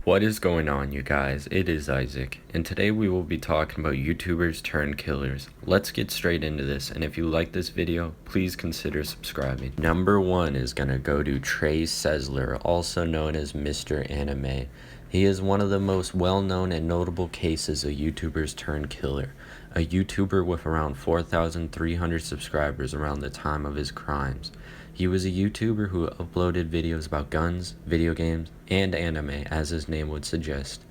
What is going on, you guys? It is Isaac, and today we will be talking about YouTubers turned killers. Let's get straight into this, and if you like this video, please consider subscribing. Number 1 is gonna go to Trey Sessler, also known as Mr. Anime. He is one of the most well-known and notable cases of YouTubers turned killer. A YouTuber with around 4,300 subscribers around the time of his crimes. He was a YouTuber who uploaded videos about guns, video games, and anime, as his name would suggest.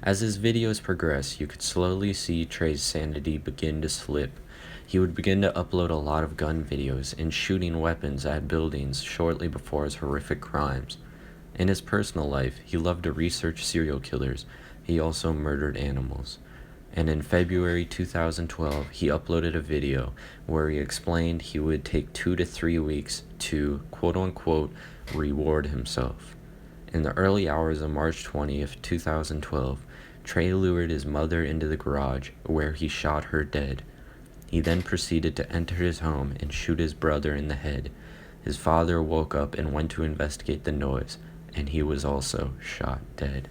As his videos progressed, you could slowly see Trey's sanity begin to slip. He would begin to upload a lot of gun videos and shooting weapons at buildings shortly before his horrific crimes. In his personal life, he loved to research serial killers. He also murdered animals. And in February 2012, he uploaded a video where he explained he would take 2 to 3 weeks to, quote-unquote, reward himself. In the early hours of March 20th, 2012, Trey lured his mother into the garage, where he shot her dead. He then proceeded to enter his home and shoot his brother in the head. His father woke up and went to investigate the noise, and he was also shot dead.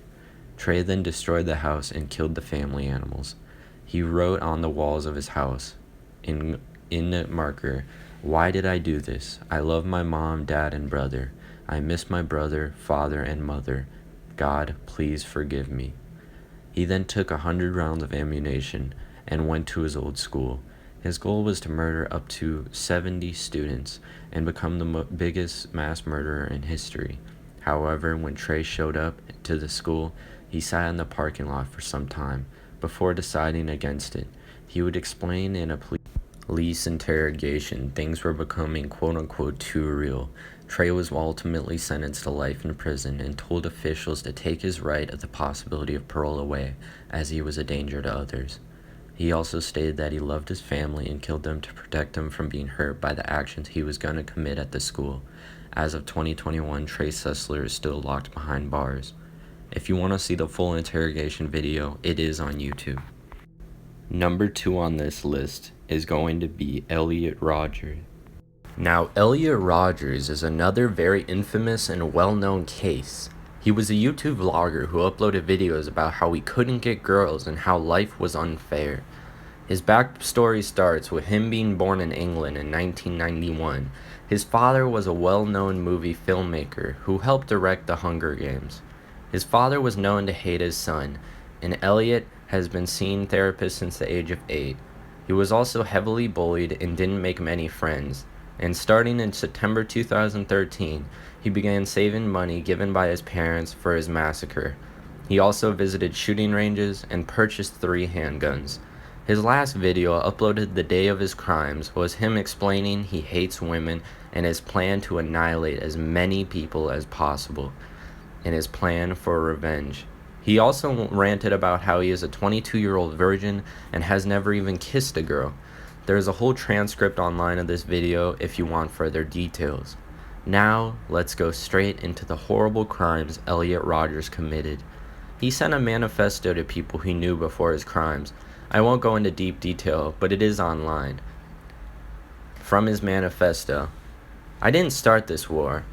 Trey then destroyed the house and killed the family animals. He wrote on the walls of his house, in a marker, "Why did I do this? I love my mom, dad, and brother. I miss my brother, father, and mother. God, please forgive me." He then took 100 rounds of ammunition and went to his old school. His goal was to murder up to 70 students and become the biggest mass murderer in history. However, when Trey showed up to the school, he sat in the parking lot for some time before deciding against it. He would explain in a police interrogation things were becoming quote-unquote too real. Trey was ultimately sentenced to life in prison and told officials to take his right of the possibility of parole away, as he was a danger to others. He also stated that he loved his family and killed them to protect them from being hurt by the actions he was going to commit at the school. As of 2021, Trey Sessler is still locked behind bars. If you want to see the full interrogation video, it is on YouTube. Number 2 on this list is going to be Elliot Rogers. Now, Elliot Rogers is another very infamous and well-known case. He was a YouTube vlogger who uploaded videos about how he couldn't get girls and how life was unfair. His backstory starts with him being born in England in 1991. His father was a well-known movie filmmaker who helped direct The Hunger Games. His father was known to hate his son, and Elliot has been seeing therapists since the age of 8. He was also heavily bullied and didn't make many friends, and starting in September 2013, he began saving money given by his parents for his massacre. He also visited shooting ranges and purchased 3 handguns. His last video, uploaded the day of his crimes, was him explaining he hates women and his plan to annihilate as many people as possible, and his plan for revenge. He also ranted about how he is a 22-year-old virgin and has never even kissed a girl. There is a whole transcript online of this video if you want further details. Now, let's go straight into the horrible crimes Elliot Rogers committed. He sent a manifesto to people he knew before his crimes. I won't go into deep detail, but it is online. From his manifesto: "I didn't start this war.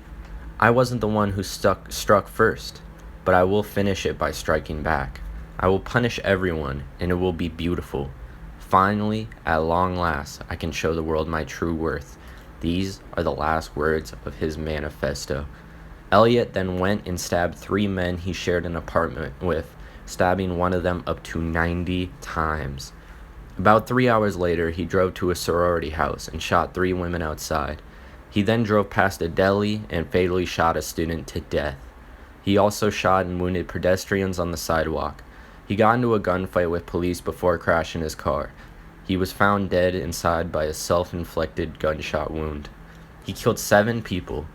I wasn't the one who struck first, but I will finish it by striking back. I will punish everyone, and it will be beautiful. Finally, at long last, I can show the world my true worth." These are the last words of his manifesto. Elliot then went and stabbed 3 men he shared an apartment with, stabbing one of them up to 90 times. About 3 hours later, he drove to a sorority house and shot 3 women outside. He then drove past a deli and fatally shot a student to death. He also shot and wounded pedestrians on the sidewalk. He got into a gunfight with police before crashing his car. He was found dead inside by a self-inflicted gunshot wound. He killed 7 people.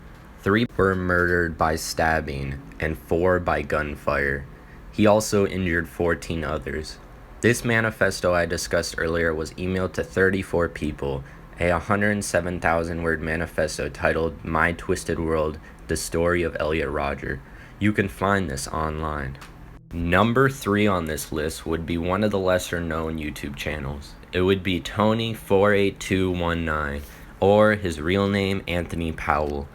3 were murdered by stabbing and 4 by gunfire. He also injured 14 others. This manifesto I discussed earlier was emailed to 34 people, a 107,000-word manifesto titled "My Twisted World: The Story of Elliot Rogers." You can find this online. Number 3 on this list would be one of the lesser-known YouTube channels. It would be Tony48219, or his real name, Anthony Powell.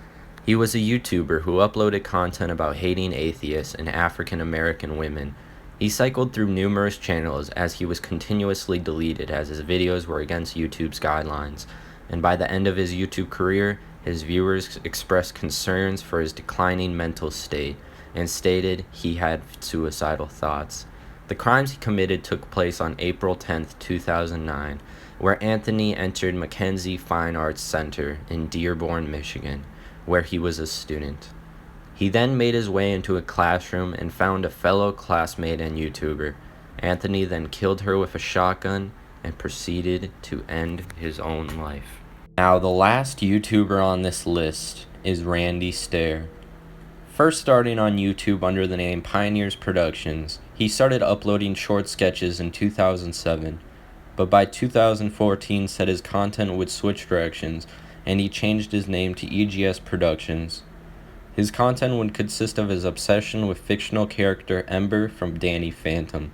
He was a YouTuber who uploaded content about hating atheists and African American women. He cycled through numerous channels as he was continuously deleted as his videos were against YouTube's guidelines, and by the end of his YouTube career, his viewers expressed concerns for his declining mental state and stated he had suicidal thoughts. The crimes he committed took place on April 10, 2009, where Anthony entered Mackenzie Fine Arts Center in Dearborn, Michigan, where he was a student. He then made his way into a classroom and found a fellow classmate and YouTuber. Anthony then killed her with a shotgun and proceeded to end his own life. Now, the last YouTuber on this list is Randy Stair. First starting on YouTube under the name Pioneers Productions, he started uploading short sketches in 2007, but by 2014 said his content would switch directions and he changed his name to EGS Productions. His content would consist of his obsession with fictional character Ember from Danny Phantom.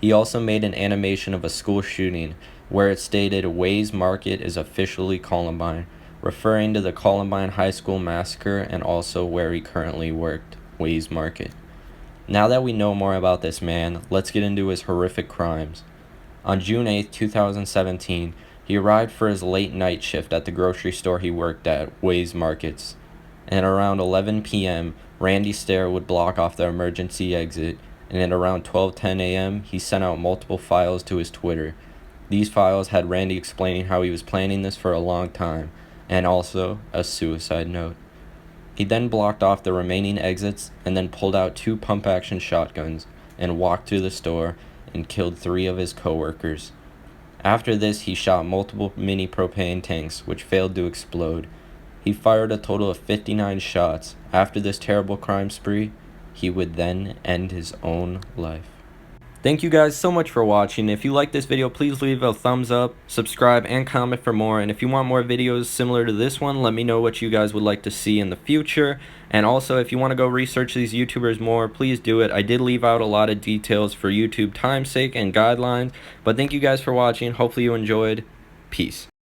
He also made an animation of a school shooting where it stated Ways Market is officially Columbine, referring to the Columbine High School massacre and also where he currently worked, Ways Market. Now that we know more about this man, let's get into his horrific crimes. On June 8, 2017, he arrived for his late night shift at the grocery store he worked at, Ways Markets, and around 11 p.m., Randy Stair would block off the emergency exit, and at around 12:10 a.m., he sent out multiple files to his Twitter. These files had Randy explaining how he was planning this for a long time, and also a suicide note. He then blocked off the remaining exits and then pulled out 2 pump-action shotguns and walked through the store and killed 3 of his co-workers. After this, he shot multiple mini propane tanks, which failed to explode. He fired a total of 59 shots. After this terrible crime spree, he would then end his own life. Thank you guys so much for watching. If you like this video, please leave a thumbs up, subscribe, and comment for more. And if you want more videos similar to this one, let me know what you guys would like to see in the future. And also, if you want to go research these YouTubers more, please do it. I did leave out a lot of details for YouTube time's sake and guidelines. But thank you guys for watching. Hopefully you enjoyed. Peace.